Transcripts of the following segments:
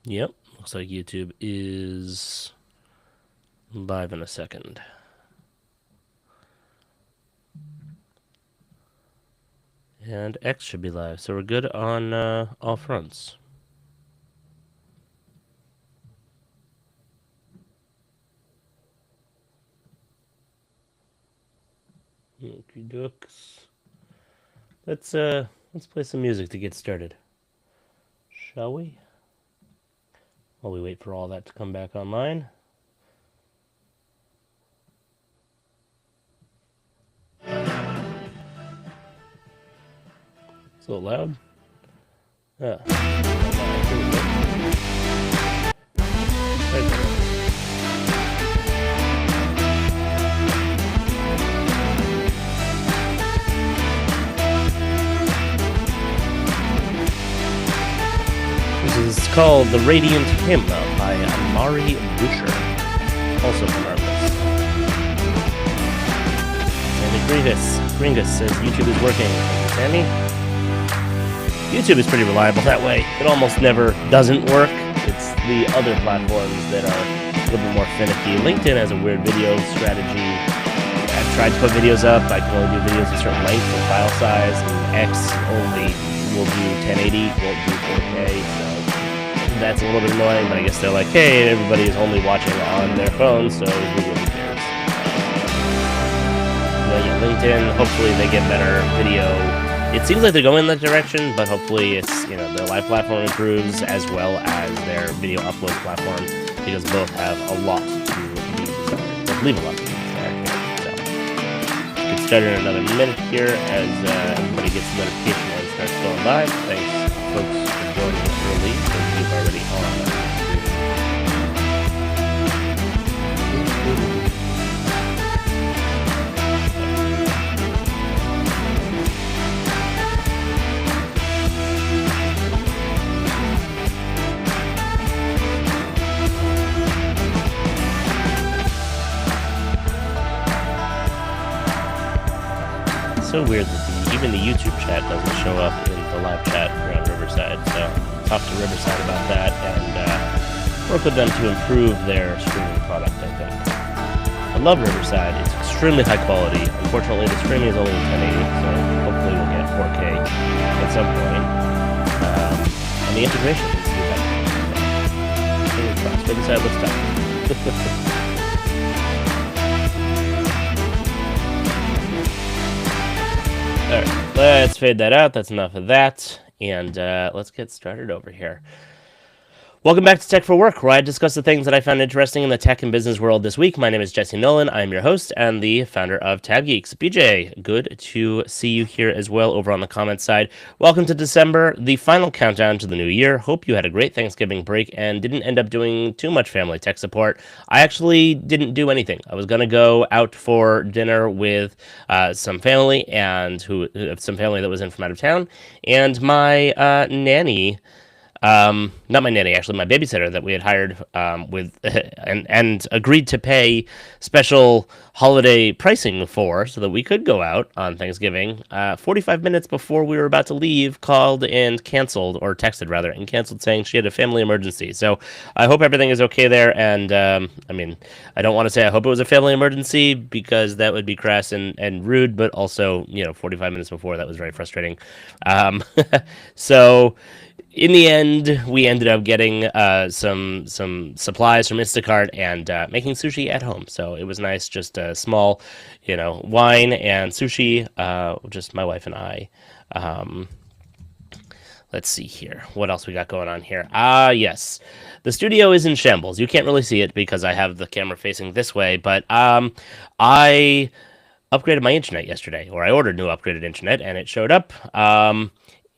Yep, looks like YouTube is live in a second. And X should be live, so we're good on all fronts. Okie dokes. Let's play some music to get started, shall we? While we wait for all that to come back online. It's a little loud. Ah. This is called The Radiant Hymn by Amari Boucher, also from our list. Sandy Gringus says YouTube is working. Sandy? YouTube is pretty reliable that way. It almost never doesn't work. It's the other platforms that are a little bit more finicky. LinkedIn has a weird video strategy. I've tried to put videos up. I can only do videos a certain length or file size. And X only will do 1080, won't do 4K. So that's a little bit annoying, but I guess they're like, hey, everybody is only watching on their phone, so who really cares? But yeah, LinkedIn, hopefully they get better video. It seems like they're going in that direction, but hopefully it's, their live platform improves as well as their video upload platform, because both have a lot to be desired. They leave a lot to be desired here. So get started in another minute here as everybody gets the notification and starts going live. Thanks, folks, for joining us early. Those of you already on. So weird that even the YouTube chat doesn't show up in the live chat around Riverside. So talk to Riverside about that and work with them to improve their streaming product, I think. I love Riverside. It's extremely high quality. Unfortunately, the streaming is only 1080, so hopefully we'll get 4K at some point. And the integration is better. Riverside, let's talk. Alright, let's fade that out. That's enough of that. And let's get started over here. Welcome back to Tech for Work, where I discuss the things that I found interesting in the tech and business world this week. My name is Jesse Nolan. I'm your host and the founder of Tab Geeks. BJ, good to see you here as well over on the comments side. Welcome to December, the final countdown to the new year. Hope you had a great Thanksgiving break and didn't end up doing too much family tech support. I actually didn't do anything. I was going to go out for dinner with some family and some family that was in from out of town, and my nanny. Not my nanny, actually, my babysitter that we had hired with and agreed to pay special holiday pricing for so that we could go out on Thanksgiving. 45 minutes before we were about to leave, called and canceled, or texted rather, and canceled saying she had a family emergency. So I hope everything is okay there. And I don't want to say I hope it was a family emergency because that would be crass and rude, but also, 45 minutes before, that was very frustrating. So in the end, we ended up getting some supplies from Instacart and making sushi at home. So it was nice, just a small, wine and sushi, just my wife and I. Let's see here. What else we got going on here? Yes. The studio is in shambles. You can't really see it because I have the camera facing this way, but I upgraded my internet yesterday, or I ordered new upgraded internet, and it showed up.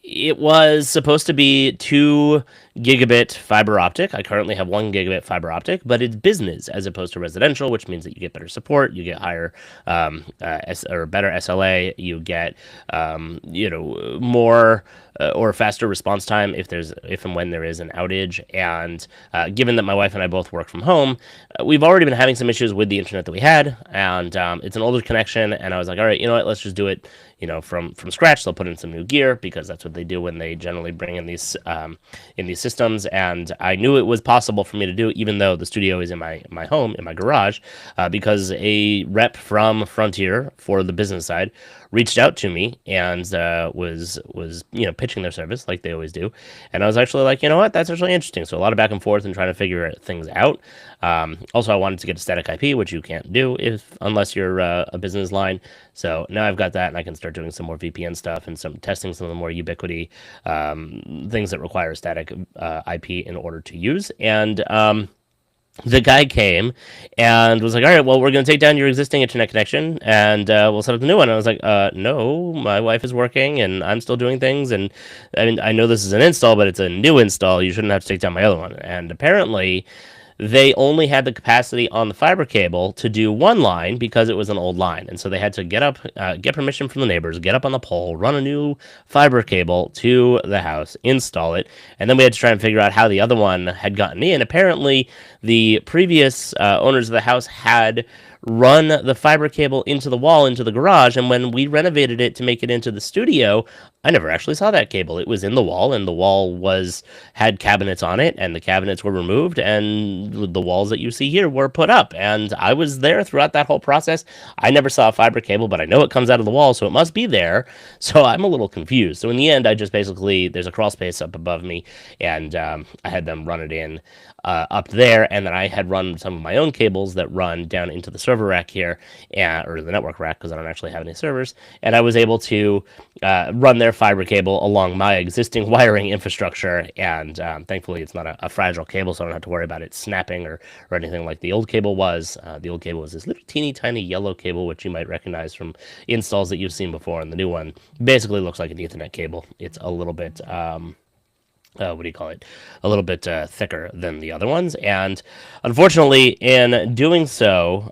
It was supposed to be 2 gigabit fiber optic. I currently have 1 gigabit fiber optic, but it's business as opposed to residential, which means that you get better support, you get higher or better SLA, you get more or faster response time if and when there is an outage. And given that my wife and I both work from home, we've already been having some issues with the internet that we had, and it's an older connection. And I was like, all right, you know what? Let's just do it, from scratch. They'll put in some new gear because that's what they do when they generally bring in these systems, and I knew it was possible for me to do, even though the studio is in my home, in my garage, because a rep from Frontier for the business side reached out to me and was pitching their service like they always do, and I was actually like, you know what, that's actually interesting. So a lot of back and forth and trying to figure things out. Also, I wanted to get a static IP, which you can't do unless you're a business line. So now I've got that, and I can start doing some more VPN stuff and some testing some of the more Ubiquiti things that require static IP in order to use. And the guy came and was like, all right, well, we're going to take down your existing internet connection and we'll set up the new one. And I was like, no, my wife is working and I'm still doing things. And I mean, I know this is an install, but it's a new install. You shouldn't have to take down my other one. And apparently, they only had the capacity on the fiber cable to do one line because it was an old line. And so they had to get up, get permission from the neighbors, get up on the pole, run a new fiber cable to the house, install it. And then we had to try and figure out how the other one had gotten in. Apparently, the previous owners of the house had run the fiber cable into the wall, into the garage. And when we renovated it to make it into the studio, I never actually saw that cable. It was in the wall, and the wall had cabinets on it, and the cabinets were removed, and the walls that you see here were put up. And I was there throughout that whole process. I never saw a fiber cable, but I know it comes out of the wall, so it must be there. So I'm a little confused. So in the end, I just basically, there's a crawl space up above me, and I had them run it in up there, and then I had run some of my own cables that run down into the server rack here, or the network rack, because I don't actually have any servers, and I was able to run their fiber cable along my existing wiring infrastructure, and thankfully it's not a fragile cable, so I don't have to worry about it snapping or anything like the old cable was. The old cable was this little teeny tiny yellow cable, which you might recognize from installs that you've seen before, and the new one basically looks like an Ethernet cable. It's a little bit what do you call it? A little bit thicker than the other ones. And unfortunately, in doing so,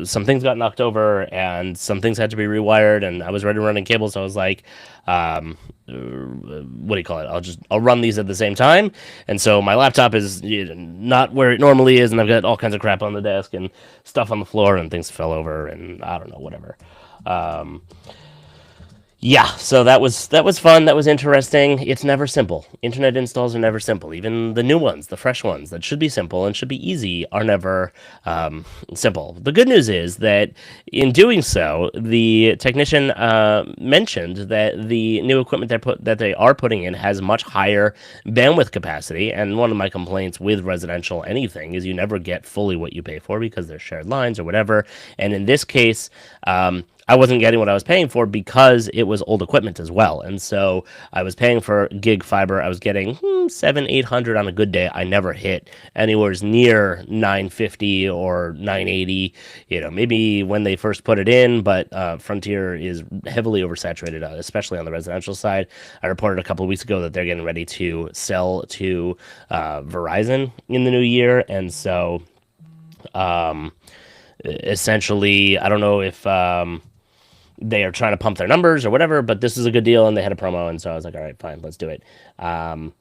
some things got knocked over and some things had to be rewired. And I was ready to run in cables. So I was like, what do you call it? I'll run these at the same time. And so my laptop is not where it normally is. And I've got all kinds of crap on the desk and stuff on the floor and things fell over and I don't know, whatever. Yeah, so that was fun. That was interesting. It's never simple. Internet installs are never simple. Even the new ones, the fresh ones that should be simple and should be easy, are never simple. The good news is that in doing so, the technician mentioned that the new equipment that they are putting in has much higher bandwidth capacity. And one of my complaints with residential anything is you never get fully what you pay for because there's shared lines or whatever. And in this case, I wasn't getting what I was paying for because it was old equipment as well. And so I was paying for gig fiber. I was getting 700-800 on a good day. I never hit anywhere near 950 or 980, maybe when they first put it in, but Frontier is heavily oversaturated, especially on the residential side. I reported a couple of weeks ago that they're getting ready to sell to Verizon in the new year. And so essentially, I don't know if they are trying to pump their numbers or whatever, but this is a good deal, and they had a promo, and so I was like, all right, fine, let's do it. The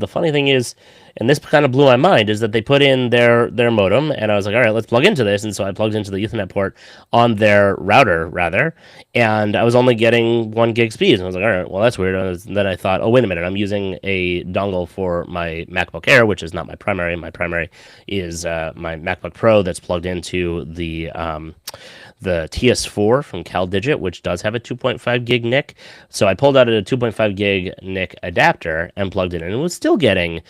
funny thing is, and this kind of blew my mind, is that they put in their modem, and I was like, all right, let's plug into this, and so I plugged into the Ethernet port on their router, rather, and I was only getting 1 gig speeds, and I was like, all right, well, that's weird. And then I thought, oh, wait a minute, I'm using a dongle for my MacBook Air, which is not my primary. My primary is my MacBook Pro that's plugged into the TS4 from CalDigit, which does have a 2.5 gig NIC. So I pulled out a 2.5 gig NIC adapter and plugged it in, and was still getting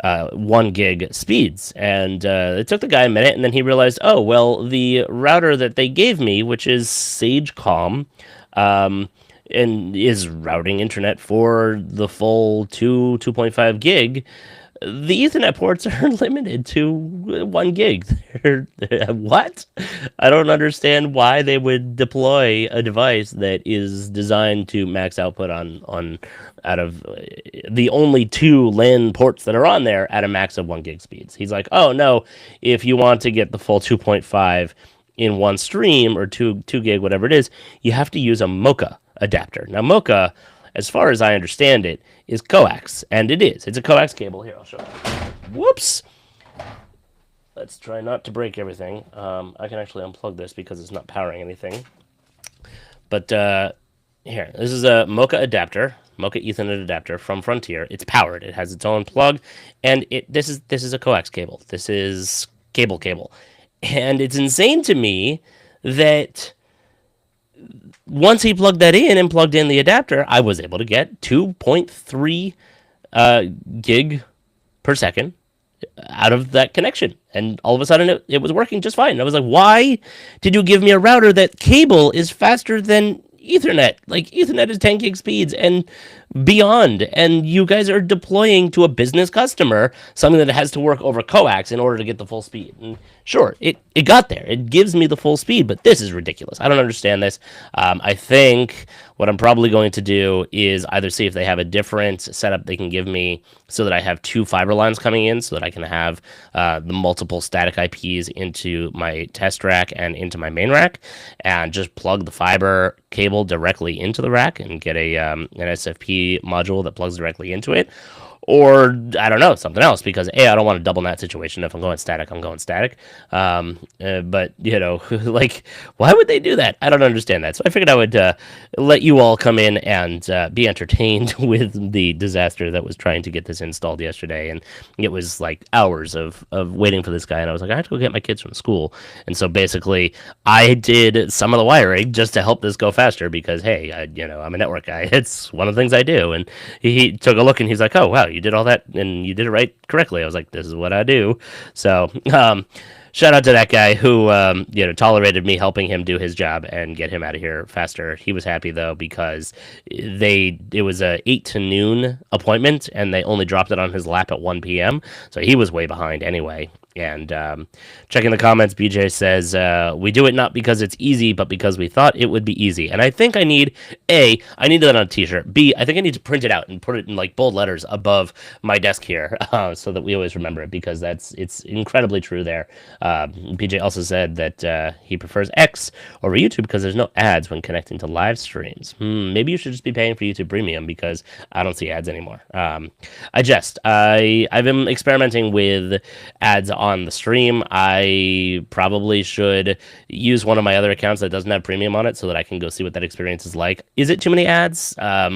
1 gig speeds. And it took the guy a minute, and then he realized, oh, well, the router that they gave me, which is Sagecom, and is routing internet for the full 2.5 gig, the Ethernet ports are limited to 1 gig. What? I don't understand why they would deploy a device that is designed to max output on out of the only 2 LAN ports that are on there at a max of 1 gig speeds. He's like, oh no, if you want to get the full 2.5 in one stream or 2 gig, whatever it is, you have to use a Mocha adapter. Now Mocha, as far as I understand it, is coax, and it is. It's a coax cable. Here, I'll show you. Whoops! Let's try not to break everything. I can actually unplug this because it's not powering anything. But Here, this is a Mocha Ethernet adapter from Frontier. It's powered. It has its own plug, and this is a coax cable. This is cable, and it's insane to me that once he plugged that in and plugged in the adapter, I was able to get 2.3 gig per second out of that connection. And all of a sudden, it was working just fine. And I was like, why did you give me a router that cable is faster than Ethernet? Like, Ethernet is 10 gig speeds and beyond. And you guys are deploying to a business customer something that has to work over coax in order to get the full speed. And sure, it got there. It gives me the full speed, but this is ridiculous. I don't understand this. I think what I'm probably going to do is either see if they have a different setup they can give me so that I have two fiber lines coming in so that I can have the multiple static IPs into my test rack and into my main rack, and just plug the fiber cable directly into the rack and get an SFP module that plugs directly into it. Or I don't know, something else, because I don't want a double NAT situation. If I'm going static, I'm going static. But like, why would they do that? I don't understand that. So I figured I would let you all come in and be entertained with the disaster that was trying to get this installed yesterday. And it was like hours of waiting for this guy. And I was like, I have to go get my kids from school. And so basically, I did some of the wiring just to help this go faster because, hey, I'm a network guy. It's one of the things I do. And he took a look and he's like, oh, wow, you did all that and you did it right correctly. I was like, this is what I do. So shout out to that guy who tolerated me helping him do his job and get him out of here faster. He was happy though because it was a 8 to noon appointment and they only dropped it on his lap at 1 p.m. So he was way behind anyway. And checking the comments, BJ says, we do it not because it's easy, but because we thought it would be easy. And I think I need that on a t-shirt. B, I think I need to print it out and put it in like bold letters above my desk here so that we always remember it, because it's incredibly true there. BJ also said that he prefers X over YouTube because there's no ads when connecting to live streams. Maybe you should just be paying for YouTube Premium because I don't see ads anymore. I've been experimenting with ads on the stream. I probably should use one of my other accounts that doesn't have premium on it so that I can go see what that experience is like. Is it too many ads? I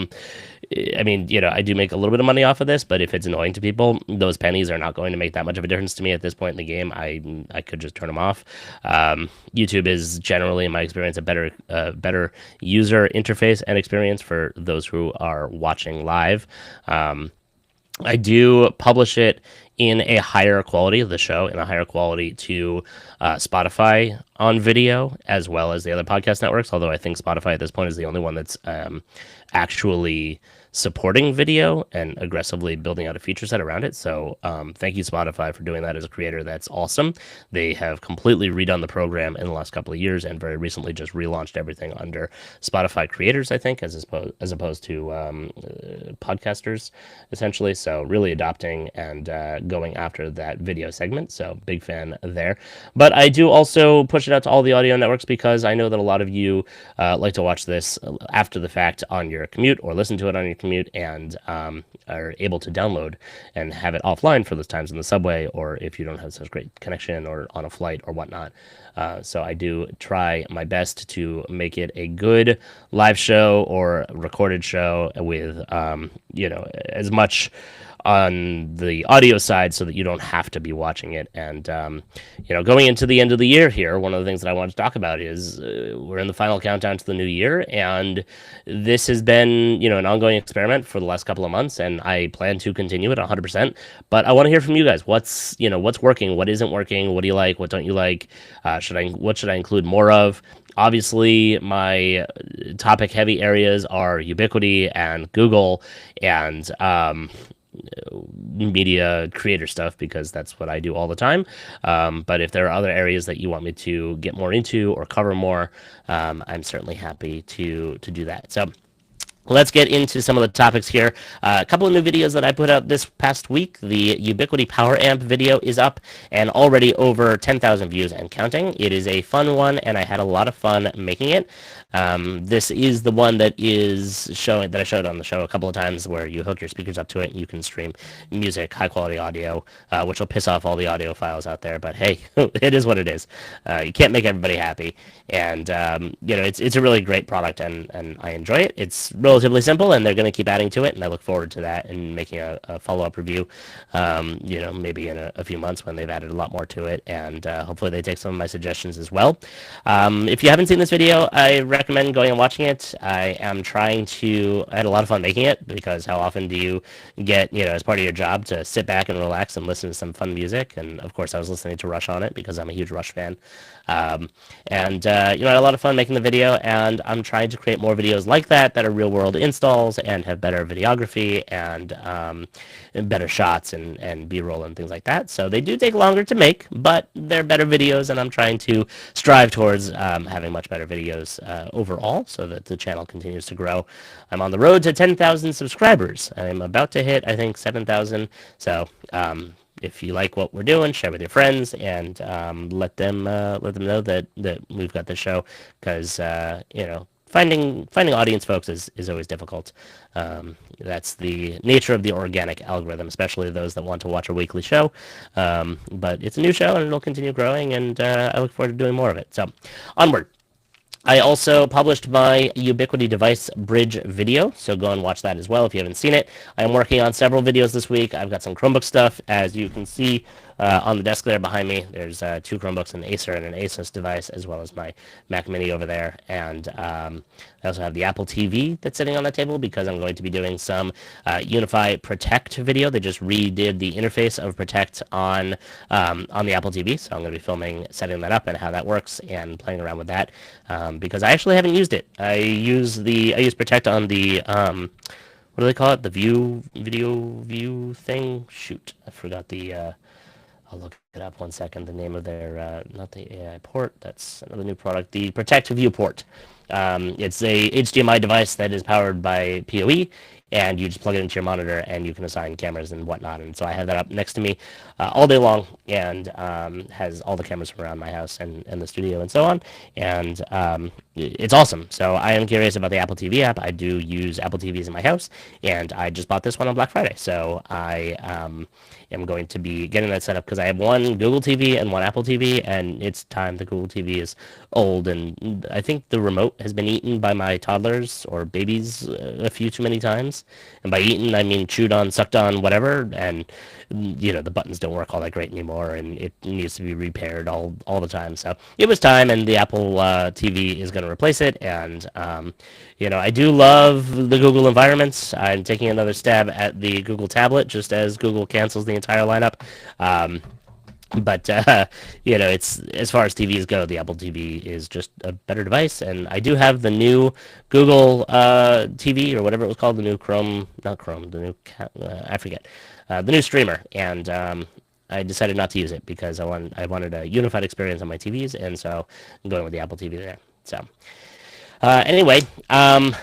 mean, I do make a little bit of money off of this, but if it's annoying to people, those pennies are not going to make that much of a difference to me at this point in the game. I could just turn them off. YouTube is generally, in my experience, a better user interface and experience for those who are watching live. I do publish it in a higher quality of the show, in a higher quality to Spotify on video, as well as the other podcast networks, although I think Spotify at this point is the only one that's actually supporting video and aggressively building out a feature set around it. So thank you, Spotify, for doing that as a creator. That's awesome. They have completely redone the program in the last couple of years and very recently just relaunched everything under Spotify creators, I think, as opposed to podcasters, essentially. So really adopting and going after that video segment. So big fan there. But I do also push it out to all the audio networks because I know that a lot of you like to watch this after the fact on your commute or listen to it on your commute and are able to download and have it offline for those times in the subway, or if you don't have such great connection or on a flight or whatnot. So I do try my best to make it a good live show or recorded show with, as much on the audio side so that you don't have to be watching it. And, going into the end of the year here, one of the things that I want to talk about is we're in the final countdown to the new year. And this has been, an ongoing experiment for the last couple of months. And I plan to continue it 100%. But I want to hear from you guys. What's working? What isn't working? What do you like? What don't you like? What should I include more of? Obviously, my topic heavy areas are Ubiquiti and Google and media creator stuff, because that's what I do all the time. But if there are other areas that you want me to get more into or cover more, I'm certainly happy to do that. So Let's get into some of the topics here. A couple of new videos that I put out this past week. The Ubiquiti Power Amp video is up and already over 10,000 views and counting. It is a fun one, and I had a lot of fun making it. This is the one that is showing that I showed on the show a couple of times, where you hook your speakers up to it and you can stream music, high quality audio, which will piss off all the audio files out there. But hey, it is what it is. You can't make everybody happy, and it's a really great product, and I enjoy it. It's relatively simple, and they're going to keep adding to it, and I look forward to that and making a follow-up review, maybe in a few months when they've added a lot more to it, and hopefully they take some of my suggestions as well. If you haven't seen this video, I recommend going and watching it. I had a lot of fun making it, because how often do you get, as part of your job, to sit back and relax and listen to some fun music? And of course I was listening to Rush on it because I'm a huge Rush fan. I had a lot of fun making the video, and I'm trying to create more videos like that are real world installs and have better videography and better shots and b-roll and things like that. So they do take longer to make, but they're better videos, and I'm trying to strive towards having much better videos overall, so that the channel continues to grow. I'm on the road to 10,000 subscribers. I'm about to hit, I think, 7,000. So if you like what we're doing, share with your friends, and let them know that we've got the show, because finding audience folks is always difficult. That's the nature of the organic algorithm, especially those that want to watch a weekly show. But it's a new show, and it'll continue growing, and I look forward to doing more of it. So onward. I also published my Ubiquiti device bridge video, so go and watch that as well if you haven't seen it. I'm working on several videos this week. I've got some Chromebook stuff, as you can see on the desk there behind me. There's two Chromebooks, an Acer and an Asus device, as well as my Mac Mini over there. And I also have the Apple TV that's sitting on the table, because I'm going to be doing some Unify Protect video. They just redid the interface of Protect on the Apple TV, so I'm going to be filming setting that up and how that works and playing around with that, because I actually haven't used it. I use Protect on the what do they call it? The video view thing? Shoot, I forgot the I'll look it up 1 second. The name of their, not the AI port, that's another new product, the Protect View port. It's a HDMI device that is powered by PoE, and you just plug it into your monitor, and you can assign cameras and whatnot. And so I have that up next to me all day long, and has all the cameras from around my house and the studio and so on. And it's awesome. So I am curious about the Apple TV app. I do use Apple TVs in my house, and I just bought this one on Black Friday. So I am going to be getting that set up, because I have one Google TV and one Apple TV, and it's time. The Google TV is old, and I think the remote has been eaten by my toddlers or babies a few too many times. And by eaten, I mean chewed on, sucked on, whatever. And the buttons don't work all that great anymore, and it needs to be repaired all the time. So it was time, and the Apple TV is going to replace it. And I do love the Google environments. I'm taking another stab at the Google tablet, just as Google cancels the entire lineup. But it's, as far as TVs go, the Apple TV is just a better device. And I do have the new Google TV, or whatever it was called, the new not Chrome, the new I forget, the new streamer. And I decided not to use it, because I wanted a unified experience on my TVs, and so I'm going with the Apple TV there. So anyway,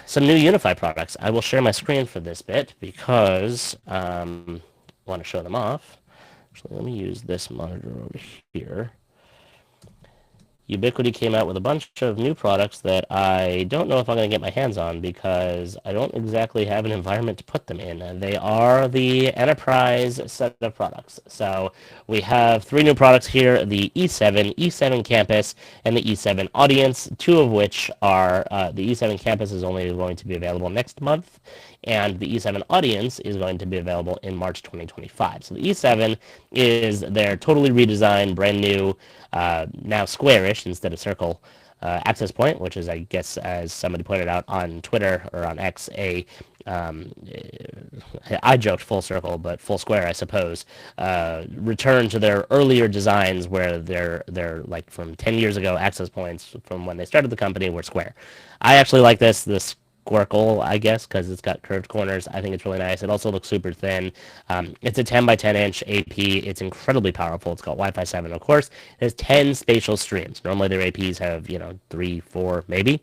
some new Unify products. I will share my screen for this bit, because I want to show them off. Actually, let me use this monitor over here. Ubiquiti came out with a bunch of new products that I don't know if I'm going to get my hands on, because I don't exactly have an environment to put them in. They are the enterprise set of products. So we have three new products here: the E7, E7 Campus, and the E7 Audience, two of which are the E7 Campus is only going to be available next month, and the E7 Audience is going to be available in March 2025. So the E7 is their totally redesigned, brand new, now squarish instead of circle access point, which is, I guess, as somebody pointed out on Twitter or on X, I joked full circle, but full square, I suppose, return to their earlier designs, where they're like from 10 years ago access points from when they started the company were square. I actually like this squircle, I guess, because it's got curved corners. I think it's really nice. It also looks super thin. It's a 10 by 10 inch AP. It's incredibly powerful. It's got Wi-Fi 7, of course. It has 10 spatial streams. Normally their APs have 3, 4, maybe.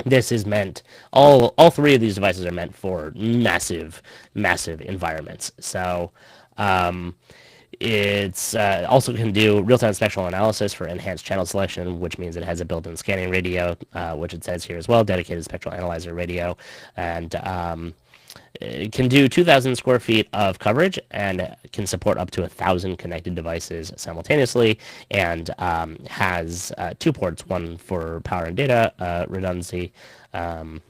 This is meant, all three of these devices are meant for massive environments. So um, it's also can do real-time spectral analysis for enhanced channel selection, which means it has a built-in scanning radio, which it says here as well, dedicated spectral analyzer radio, and it can do 2,000 square feet of coverage and can support up to 1,000 connected devices simultaneously, and has two ports, one for power and data redundancy. Um,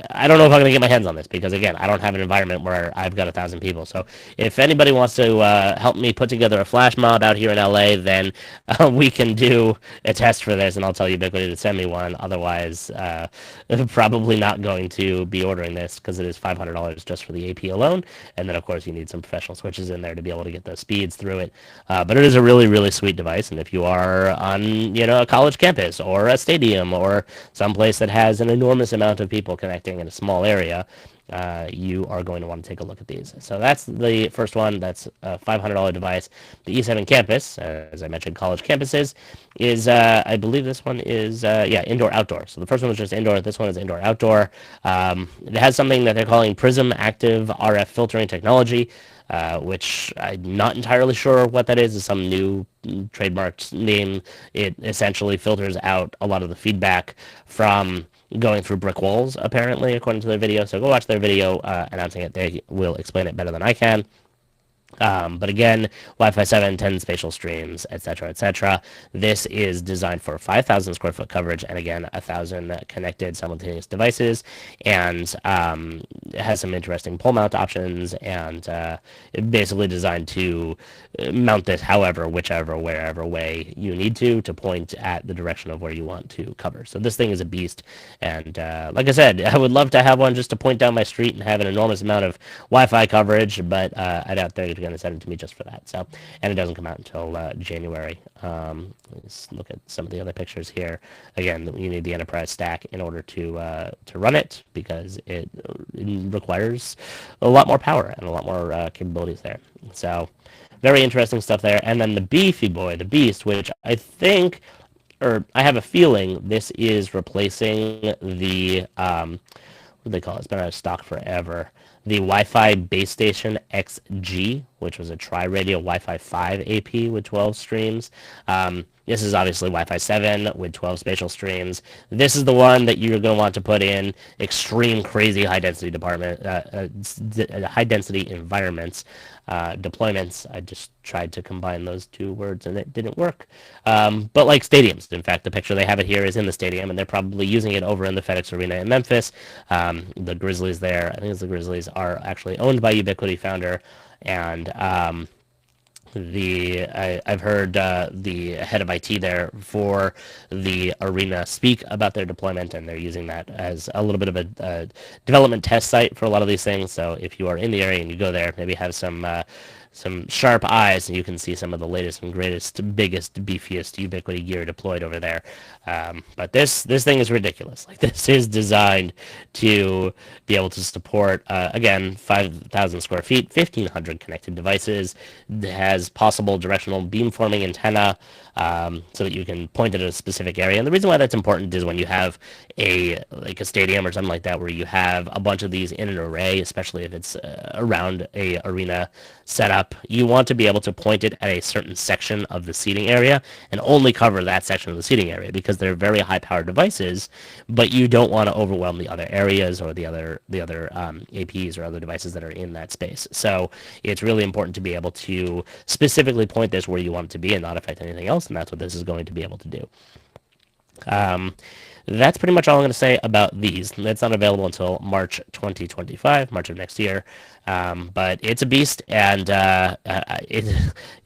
I don't know if I'm going to get my hands on this because, again, I don't have an environment where I've got 1,000 people. So if anybody wants to help me put together a flash mob out here in LA, then we can do a test for this, and I'll tell Ubiquiti to send me one. Otherwise, probably not going to be ordering this because it is $500 just for the AP alone. And then, of course, you need some professional switches in there to be able to get those speeds through it. But it is a really sweet device, and if you are on, a college campus or a stadium or someplace that has an enormous amount of people connecting in a small area, you are going to want to take a look at these. So that's the first one. That's a $500 device. The E7 Campus, as I mentioned, college campuses, is, I believe this one is, indoor-outdoor. So the first one was just indoor. This one is indoor-outdoor. It has something that they're calling Prism Active RF Filtering Technology, which I'm not entirely sure what that is. It's some new trademarked name. It essentially filters out a lot of the feedback from going through brick walls, apparently, according to their video. So go watch their video announcing it. They will explain it better than I can. But again, Wi-Fi 7, 10 spatial streams, etc., etc. This is designed for 5,000 square foot coverage, and again, 1,000 connected simultaneous devices, and it has some interesting pole mount options, and basically designed to mount this however, whichever, wherever way you need to point at the direction of where you want to cover. So this thing is a beast, and like I said, I would love to have one just to point down my street and have an enormous amount of Wi-Fi coverage, but I doubt they're going to send it to me just for that. So, and it doesn't come out until January. Let's look at some of the other pictures here. Again, you need the enterprise stack in order to run it because it requires a lot more power and a lot more capabilities there. So, very interesting stuff there. And then the beefy boy, the beast, which I think, or I have a feeling, this is replacing the what do they call it? It's been out of stock forever. The Wi-Fi Base Station XG, which was a tri-radio Wi-Fi 5 AP with 12 streams. This is obviously Wi-Fi 7 with 12 spatial streams. This is the one that you're going to want to put in extreme, crazy high-density high-density environments, deployments. I just tried to combine those two words, and it didn't work. But like stadiums, in fact, the picture they have it here is in the stadium, and they're probably using it over in the FedEx Arena in Memphis. The Grizzlies there, I think it's the Grizzlies, are actually owned by Ubiquiti founder, and I've heard the head of IT there for the arena speak about their deployment, and they're using that as a little bit of a development test site for a lot of these things. So if you are in the area and you go there, maybe have some sharp eyes, and you can see some of the latest and greatest, biggest, beefiest Ubiquiti gear deployed over there. But this thing is ridiculous. Like, this is designed to be able to support, again, 5,000 square feet, 1,500 connected devices. It has possible directional beamforming antenna, so that you can point it at a specific area. And the reason why that's important is when you have a stadium or something like that, where you have a bunch of these in an array, especially if it's around a arena setup, you want to be able to point it at a certain section of the seating area and only cover that section of the seating area, because they're very high powered devices, but you don't want to overwhelm the other areas or the other APs or other devices that are in that space. So it's really important to be able to specifically point this where you want it to be and not affect anything else, and that's what this is going to be able to do. That's pretty much all I'm going to say about these. It's not available until March 2025, March of next year. But it's a beast, and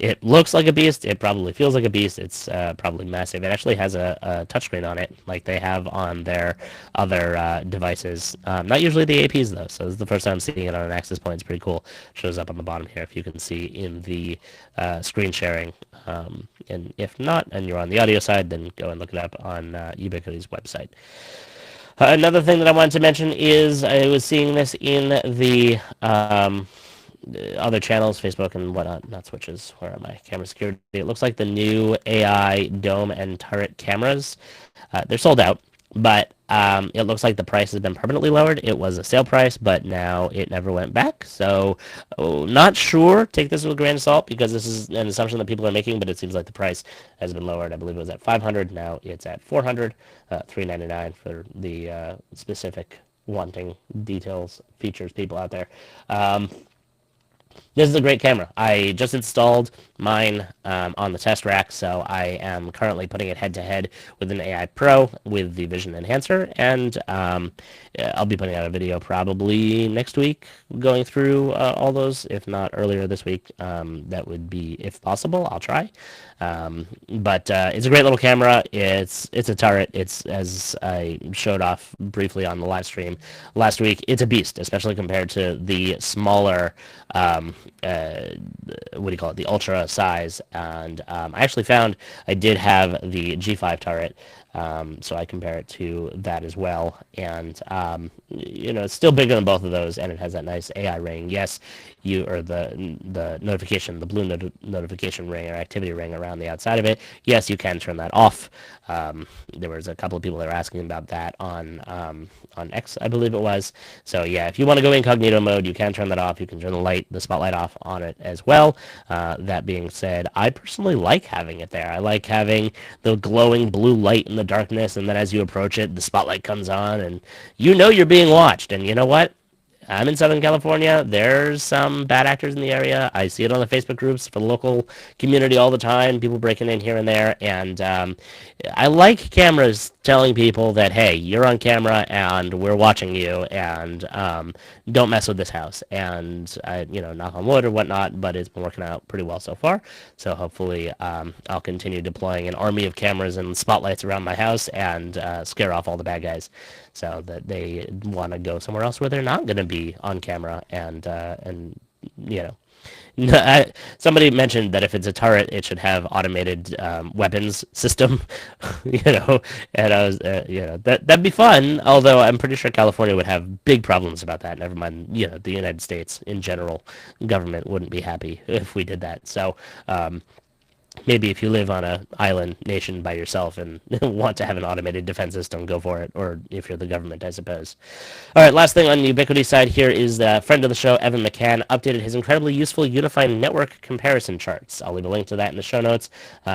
it looks like a beast. It probably feels like a beast. It's probably massive. It actually has a touchscreen on it, like they have on their other devices. Not usually the APs, though, so this is the first time seeing it on an access point. It's pretty cool. Shows up on the bottom here if you can see in the screen sharing. And if not, and you're on the audio side, then go and look it up on Ubiquiti's website. Another thing that I wanted to mention is I was seeing this in the other channels, Facebook and whatnot, not switches. Where are my camera security? It looks like the new AI dome and turret cameras. They're sold out, but It looks like the price has been permanently lowered. It was a sale price, but now it never went back. So, not sure. Take this with a grain of salt because this is an assumption that people are making, but it seems like the price has been lowered. I believe it was at 500. Now it's at 400, 399 for the specific wanting details, features people out there. This is a great camera. I just installed mine on the test rack, so I am currently putting it head-to-head with an AI Pro with the Vision Enhancer, and I'll be putting out a video probably next week going through all those, if not earlier this week. That would be, if possible, I'll try. But it's a great little camera. It's a turret. It's, as I showed off briefly on the live stream last week, it's a beast, especially compared to the smaller, what do you call it, the ultra size. And I actually found I did have the G5 turret, so I compare it to that as well. And it's still bigger than both of those, and it has that nice AI ring. Yes, the notification, the blue notification ring or activity ring around the outside of it. Yes, you can turn that off. There was a couple of people that were asking about that on X, I believe it was. So yeah, if you want to go incognito mode, you can turn that off. You can turn the spotlight off on it as well. That being said, I personally like having it there. I like having the glowing blue light in the darkness, and then as you approach it, the spotlight comes on, and you know you're being watched. And you know what? I'm in Southern California. There's some bad actors in the area. I see it on the Facebook groups for the local community all the time, people breaking in here and there. And I like cameras telling people that, hey, you're on camera and we're watching you, and don't mess with this house. And, knock on wood or whatnot, but it's been working out pretty well so far. So hopefully I'll continue deploying an army of cameras and spotlights around my house and scare off all the bad guys, so that they want to go somewhere else where they're not going to be on camera. And somebody mentioned that if it's a turret, it should have automated weapons system, and I was, that'd be fun. Although I'm pretty sure California would have big problems about that. Never mind, the United States in general, government wouldn't be happy if we did that. So, maybe if you live on an island nation by yourself and want to have an automated defense system, go for it. Or if you're the government, I suppose. All right, last thing on the Ubiquiti side here is the friend of the show, Evan McCann, updated his incredibly useful unifying network comparison charts. I'll leave a link to that in the show notes.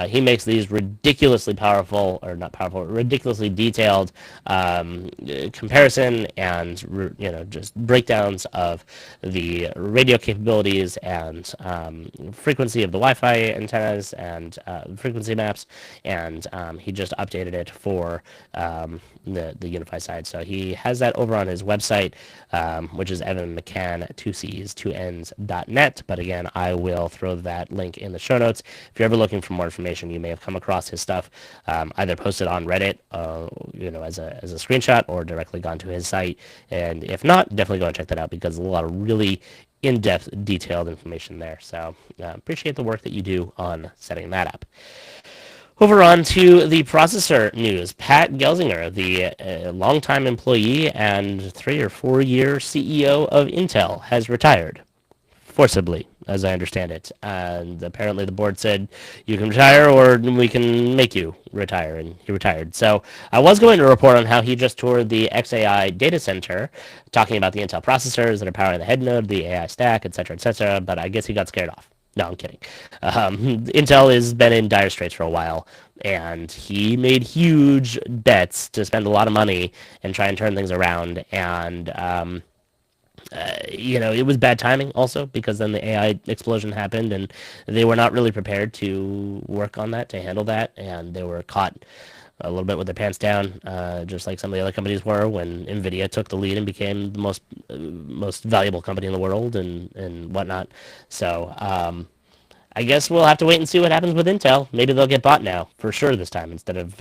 He makes these ridiculously powerful, or not powerful, ridiculously detailed comparison and just breakdowns of the radio capabilities and frequency of the Wi-Fi antennas and frequency maps, and he just updated it for the Unify side. So he has that over on his website, which is evanmccann, 2Cs, 2Ns.net. But again, I will throw that link in the show notes. If you're ever looking for more information, you may have come across his stuff, either posted on Reddit, as a screenshot, or directly gone to his site. And if not, definitely go and check that out, because there's a lot of really in-depth, detailed information there. So appreciate the work that you do on setting that up. Over on to the processor news. Pat Gelsinger, the longtime employee and 3 or 4 year CEO of Intel, has retired. Forcibly, as I understand it. And apparently the board said, you can retire or we can make you retire, and he retired. So I was going to report on how he just toured the XAI data center, talking about the Intel processors that are powering the head node, the AI stack, etc., but I guess he got scared off. No, I'm kidding. Intel has been in dire straits for a while, and he made huge bets to spend a lot of money and try and turn things around, and it was bad timing also, because then the AI explosion happened, and they were not really prepared to work on that, to handle that, and they were caught a little bit with their pants down, just like some of the other companies were when NVIDIA took the lead and became the most valuable company in the world and whatnot. So I guess we'll have to wait and see what happens with Intel. Maybe they'll get bought now, for sure this time, instead of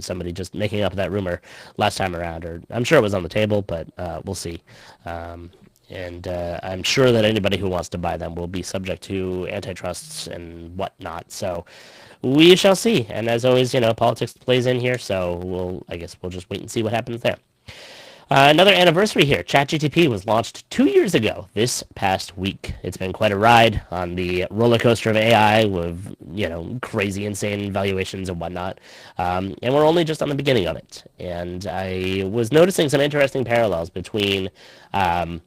somebody just making up that rumor last time around. Or I'm sure it was on the table, but we'll see. And I'm sure that anybody who wants to buy them will be subject to antitrusts and whatnot. So we shall see. And as always, politics plays in here, so I guess we'll just wait and see what happens there. Another anniversary here. ChatGPT was launched 2 years ago this past week. It's been quite a ride on the roller coaster of AI with, crazy, insane valuations and whatnot. And we're only just on the beginning of it. And I was noticing some interesting parallels between um,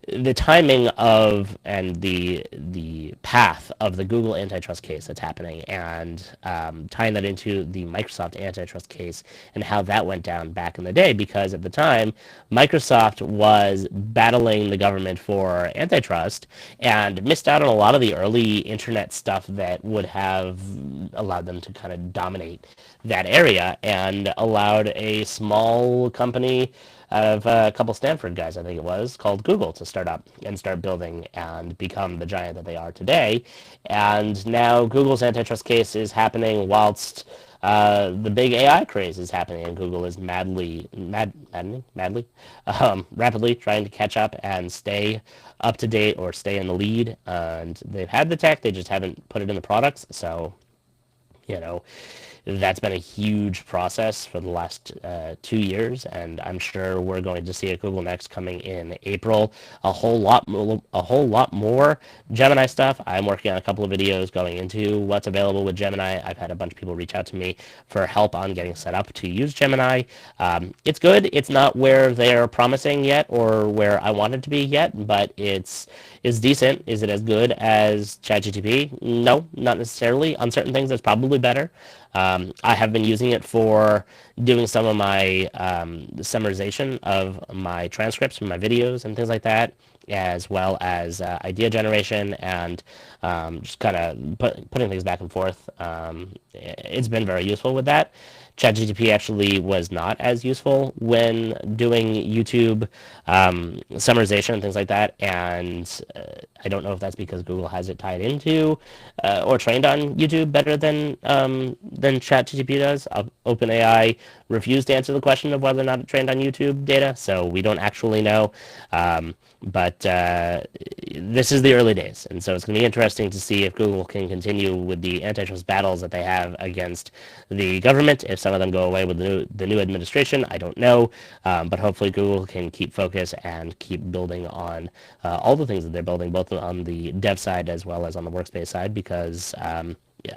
the timing of and the path of the Google antitrust case that's happening, and tying that into the Microsoft antitrust case and how that went down back in the day. Because at the time, Microsoft was battling the government for antitrust and missed out on a lot of the early internet stuff that would have allowed them to kind of dominate that area, and allowed a small company of a couple Stanford guys, I think it was, called Google to start up and start building and become the giant that they are today. And now Google's antitrust case is happening whilst the big AI craze is happening, and Google is rapidly trying to catch up and stay up to date or stay in the lead. And they've had the tech, they just haven't put it in the products. So, you know, that's been a huge process for the last 2 years, and I'm sure we're going to see at Google Next coming in April a whole lot more Gemini stuff. I'm working on a couple of videos going into what's available with Gemini. I've had a bunch of people reach out to me for help on getting set up to use Gemini. It's good. It's not where they're promising yet or where I want it to be yet, but it's decent. Is it as good as ChatGPT? No, not necessarily. On certain things, it's probably better. I have been using it for doing some of my summarization of my transcripts from my videos and things like that, as well as idea generation and just kind of putting things back and forth. It's been very useful with that. ChatGPT actually was not as useful when doing YouTube summarization and things like that, and I don't know if that's because Google has it tied into or trained on YouTube better than ChatGPT does. OpenAI refused to answer the question of whether or not it trained on YouTube data, so we don't actually know. But this is the early days, and so it's going to be interesting to see if Google can continue with the antitrust battles that they have against the government. If some of them go away with the new administration, I don't know, but hopefully Google can keep focus and keep building on all the things that they're building, both on the dev side as well as on the workspace side, because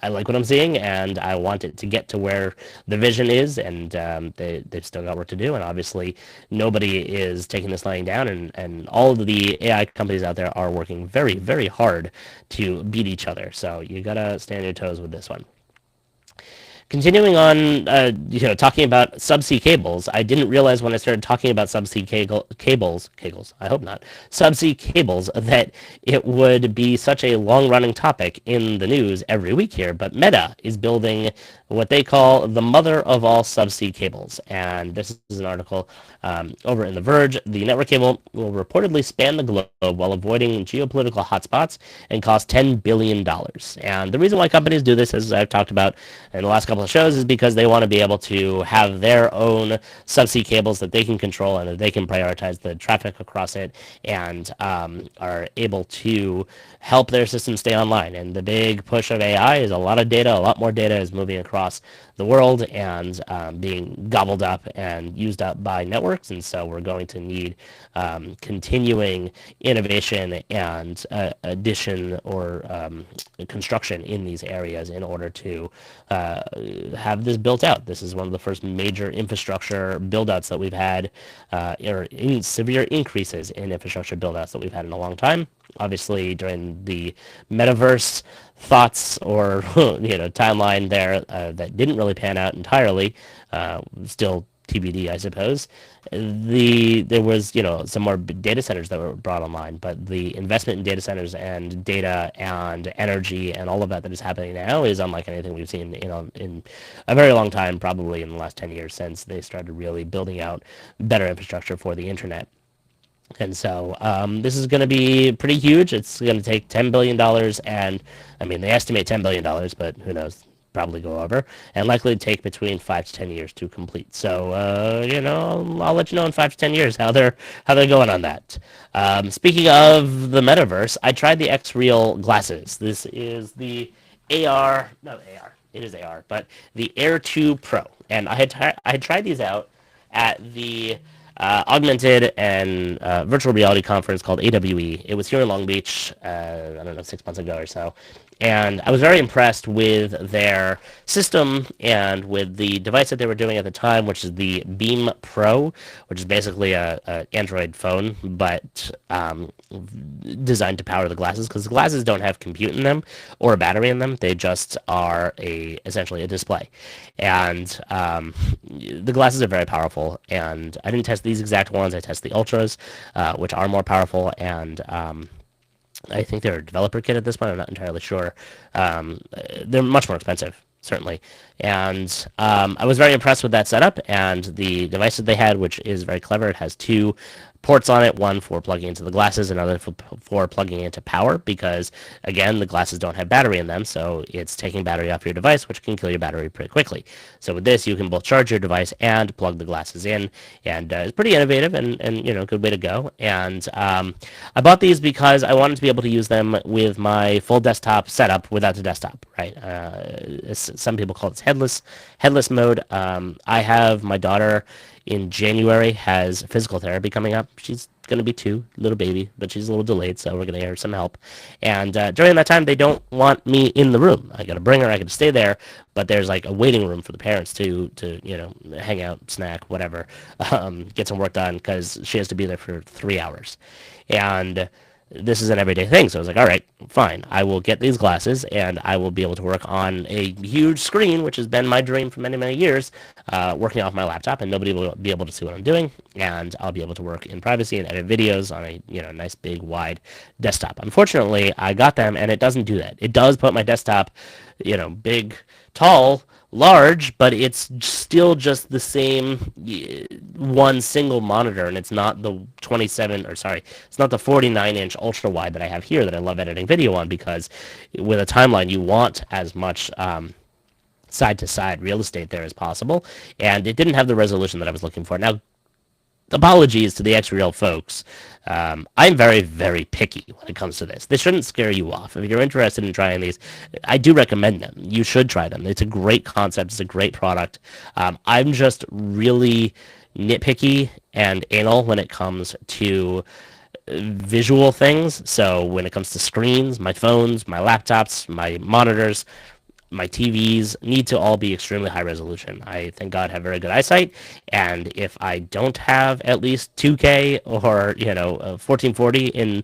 I like what I'm seeing, and I want it to get to where the vision is, and they've still got work to do, and obviously nobody is taking this lying down, and all of the AI companies out there are working very, very hard to beat each other, so you gotta stay on your toes with this one. Continuing on, talking about subsea cables, I didn't realize when I started talking about subsea cables, I hope not, subsea cables, that it would be such a long-running topic in the news every week here, but Meta is building what they call the mother of all subsea cables, and this is an article over in The Verge. The network cable will reportedly span the globe while avoiding geopolitical hotspots and cost $10 billion. And the reason why companies do this, as I've talked about in the last couple of shows, is because they want to be able to have their own subsea cables that they can control and that they can prioritize the traffic across it, and are able to help their system stay online. And the big push of AI is a lot of data. A lot more data is moving across the world and being gobbled up and used up by networks. And so we're going to need continuing innovation and addition or construction in these areas in order to have this built out. This is one of the first major infrastructure build-outs that we've had, or severe increases in infrastructure build-outs that we've had in a long time. Obviously, during the metaverse thoughts or timeline there that didn't really pan out entirely, still TBD, I suppose. There was some more data centers that were brought online, but the investment in data centers and data and energy and all of that is happening now is unlike anything we've seen in a very long time, probably in the last 10 years since they started really building out better infrastructure for the internet. And so this is going to be pretty huge. It's going to take $10 billion, and I mean, they estimate $10 billion, but who knows? Probably go over, and likely take between 5 to 10 years to complete. So, I'll let you know in 5 to 10 years how they're going on that. Speaking of the metaverse, I tried the Xreal glasses. This is the AR, not AR, it is AR, but the Air 2 Pro, and I had tried these out at the augmented and virtual reality conference called AWE. It was here in Long Beach, I don't know, 6 months ago or so. And I was very impressed with their system and with the device that they were doing at the time, which is the Beam Pro, which is basically a Android phone, but designed to power the glasses, because the glasses don't have compute in them or a battery in them. They just are essentially a display. And the glasses are very powerful. And I didn't test these exact ones. I tested the Ultras, which are more powerful, and I think they're a developer kit at this point. I'm not entirely sure. They're much more expensive, certainly. And I was very impressed with that setup and the device that they had, which is very clever. It has two ports on it, one for plugging into the glasses, another for plugging into power, because again, the glasses don't have battery in them, so it's taking battery off your device, which can kill your battery pretty quickly. So with this, you can both charge your device and plug the glasses in, and it's pretty innovative and good way to go. And I bought these because I wanted to be able to use them with my full desktop setup without the desktop, right? Some people call it headless mode. I have my daughter in January has physical therapy coming up. She's going to be 2, little baby, but she's a little delayed, so we're going to get her some help. And during that time, they don't want me in the room. I got to bring her. I got to stay there, but there's like a waiting room for the parents to hang out, snack, whatever, get some work done, because she has to be there for 3 hours. And this is an everyday thing. So I was like, all right, fine. I will get these glasses and I will be able to work on a huge screen, which has been my dream for many, many years, working off my laptop, and nobody will be able to see what I'm doing. And I'll be able to work in privacy and edit videos on a nice big wide desktop. Unfortunately, I got them and it doesn't do that. It does put my desktop, big, tall, large, but it's still just the same one single monitor, and it's not the it's not the 49-inch ultra wide that I have here that I love editing video on, because with a timeline you want as much side-to-side real estate there as possible, and it didn't have the resolution that I was looking for. Now, apologies to the Xreal folks. I'm very, very picky when it comes to this. This shouldn't scare you off. If you're interested in trying these, I do recommend them. You should try them. It's a great concept. It's a great product. I'm just really nitpicky and anal when it comes to visual things. So when it comes to screens, my phones, my laptops, my monitors, my TVs need to all be extremely high resolution. I, thank God, have very good eyesight, and if I don't have at least 2K or 1440 in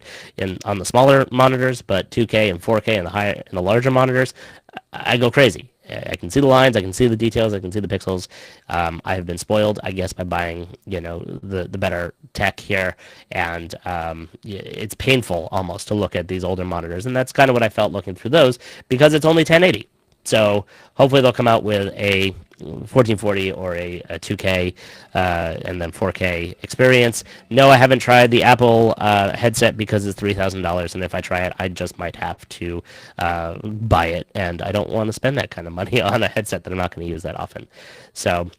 on the smaller monitors, but 2K and 4K in the larger monitors, I go crazy. I can see the lines, I can see the details, I can see the pixels. I have been spoiled, I guess, by buying the better tech here, and it's painful almost to look at these older monitors, and that's kind of what I felt looking through those, because it's only 1080. So hopefully they'll come out with a 1440 or a 2K and then 4K experience. No, I haven't tried the Apple headset because it's $3,000, and if I try it, I just might have to buy it, and I don't want to spend that kind of money on a headset that I'm not going to use that often. So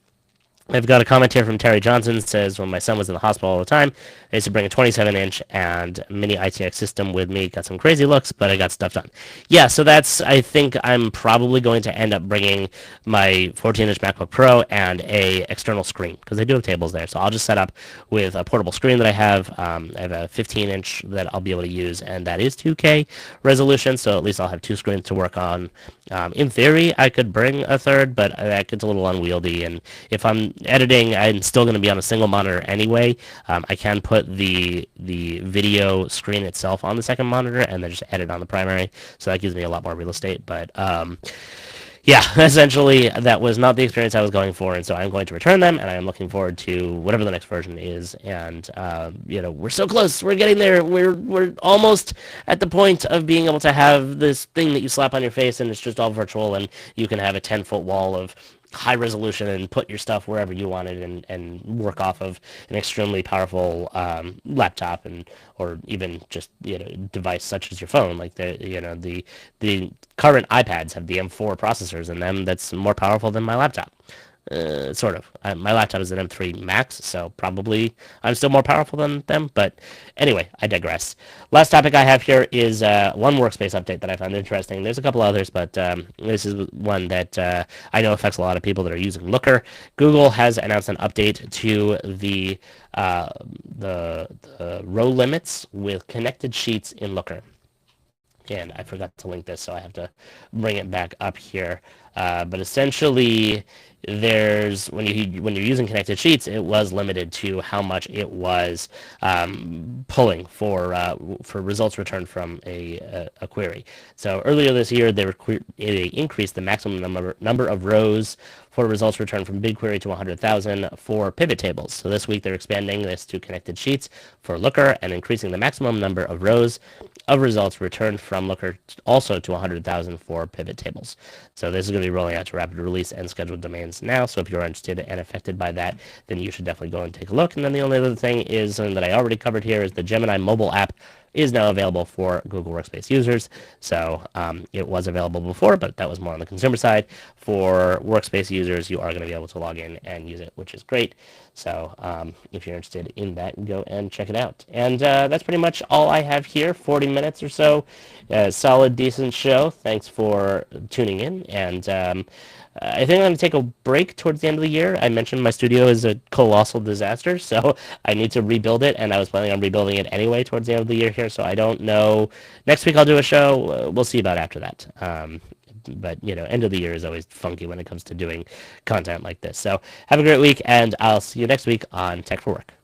I've got a comment here from Terry Johnson. It says, when my son was in the hospital all the time, I used to bring a 27-inch and mini ITX system with me. Got some crazy looks, but I got stuff done. Yeah, so I think I'm probably going to end up bringing my 14-inch MacBook Pro and a external screen, because they do have tables there. So I'll just set up with a portable screen that I have. I have a 15-inch that I'll be able to use, and that is 2K resolution, so at least I'll have 2 screens to work on. In theory, I could bring a third, but that gets a little unwieldy, and if I'm editing, I'm still going to be on a single monitor anyway. I can put the video screen itself on the second monitor and then just edit on the primary, so that gives me a lot more real estate. But yeah, essentially that was not the experience I was going for, and so I'm going to return them, and I'm looking forward to whatever the next version is. And we're so close, we're getting there, we're almost at the point of being able to have this thing that you slap on your face and it's just all virtual, and you can have a 10-foot wall of high resolution and put your stuff wherever you want it, and work off of an extremely powerful laptop, or even just device such as your phone. Like the current iPads have the M4 processors in them that's more powerful than my laptop. Sort of. My laptop is an M3 Max, so probably I'm still more powerful than them. But anyway, I digress. Last topic I have here is one workspace update that I found interesting. There's a couple others, but this is one that I know affects a lot of people that are using Looker. Google has announced an update to uh, the row limits with connected sheets in Looker. And I forgot to link this, so I have to bring it back up here. But essentially, there's when you're using connected sheets, it was limited to how much it was pulling for results returned from a query. So earlier this year, they increased the maximum number of rows for results returned from BigQuery to 100,000 for pivot tables. So this week they're expanding this to connected sheets for Looker and increasing the maximum number of rows of results returned from Looker also to 100,000 for pivot tables. So this is going to be rolling out to rapid release and scheduled domains now. So if you're interested and affected by that, then you should definitely go and take a look. And then the only other thing is something that I already covered here is the Gemini mobile app is now available for Google Workspace users. So it was available before, but that was more on the consumer side. For Workspace users, you are going to be able to log in and use it, which is great. So if you're interested in that, go and check it out. And that's pretty much all I have here, 40 minutes or so. Solid, decent show. Thanks for tuning in. And I think I'm going to take a break towards the end of the year. I mentioned my studio is a colossal disaster, so I need to rebuild it, and I was planning on rebuilding it anyway towards the end of the year here, so I don't know. Next week I'll do a show. We'll see about after that. But, end of the year is always funky when it comes to doing content like this. So have a great week, and I'll see you next week on Tech for Work.